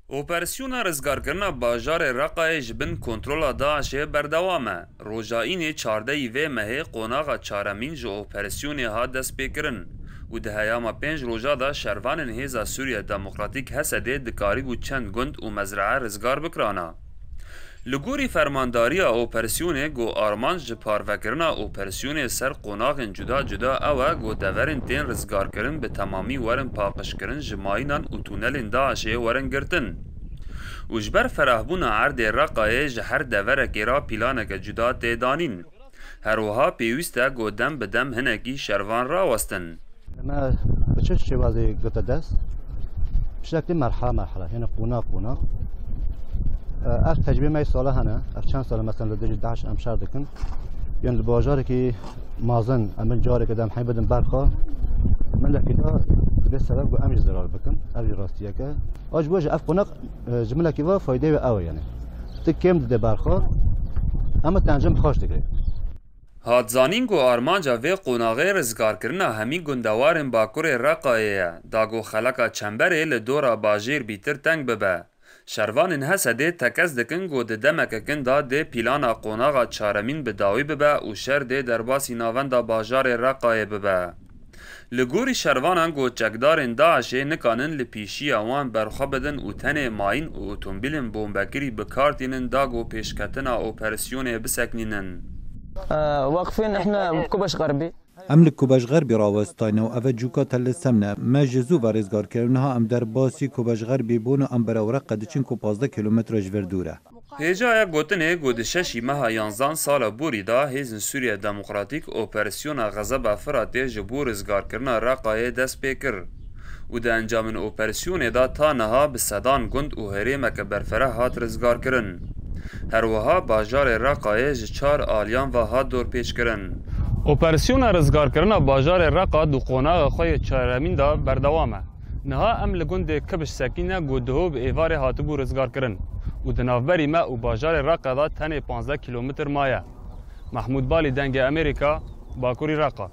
Operasyona rizgarkirina bajarê Reqayê ji bin kontrola Daişê berdewam e. Rojayînê çardeyî vê mehê qonaxa çaremîn ji operasyonê hat destpêkirin û di heyama 5 roja da şervanên Hêza Sûriya Demokratîk Hesedê dikarîbû çend gund û mezrae rizgar bikirana. Li gorî fermandariya operasyonê got armanc ji parvekirina operasyonê ser qonaxên cuda cuda ew e got deverên tên rizgarkirin bi temamî werin paqijkirin ji mayînan û tûnelên Daişê werin girtin. û ji ber ferahbûna erdê Reqayê ji her deverekê ra pîlaneke cuda tê danîn. Her wiha pêwîst e got dem bi dem hinekî şervan rawestin. ما بچش شوازی گوته دست بشکلی مرحله یعنی قونا اف تجربه می ساله هنه اف چند ساله مثلا لدی داعش امشار دکن یعنی الباجاری که مازن امن جاری که دم حیبدن برخا من لکی دا به سبب گو امج ضرر بکن اوی راستیه که آج بوج اف قونا جمله کی و فایده و او یعنی تکیم ده برخا اما تنجم خوش دیگه Hatzanîn got armanca vê qonaxê rizgarkirina hemî gundewarên Bakurê Reqayê ye, da got xeleka çemberê li dora bajêr bîtir teng bibe. Şervanên Hesedê tekez dikin got di demekekin da dê pîlana qonaxa çaremîn bi dawî bibe û şer dê derbasî navenda bajarê Reqayê bibe. Li gorî şervanan got çekdarên Daişê nikanin li pîşiya wan berxwe bidin û tenê mayîn û otomobîlên bombekirî bikartînin da got pêşketina operasyonê biseknînin. واقفين احنا بكوبش غربي املك كوباش غربي راوستاينا و اوه جوكا تل سمنا ما جزو و رزگار کرنها ام در باسی کوباش غربی بونو ام براورق قدچین کو 15 کیلومتر جور دوره. Hêjaya gotinê got di şeşî meha 11 sala borî da Hêzên Sûriya Demokratîk operasyona Xezeba Firatê ji bo rizgarkirina Reqayê dest pê kir û di encamên operasyonê da ta niha bi sedan gund û herêmeke berfereh hat rizgarkirin. Her wiha bajarê Reqayê ji 4 aliyan ve hat dorpêçkirin. Operasyona rizgarkirina bajarê Reqa du qonaxa xwe yê çaremîn da berdewam e. Niha em li gundê Kibiş Sekîne got diho bi êvarê hatibû rizgarkirin û di navberî me û bajarê Reqa da tenê 15 kîlometr maye. Mehmûd Balî dengê Amerîka, Bakurî Reqa.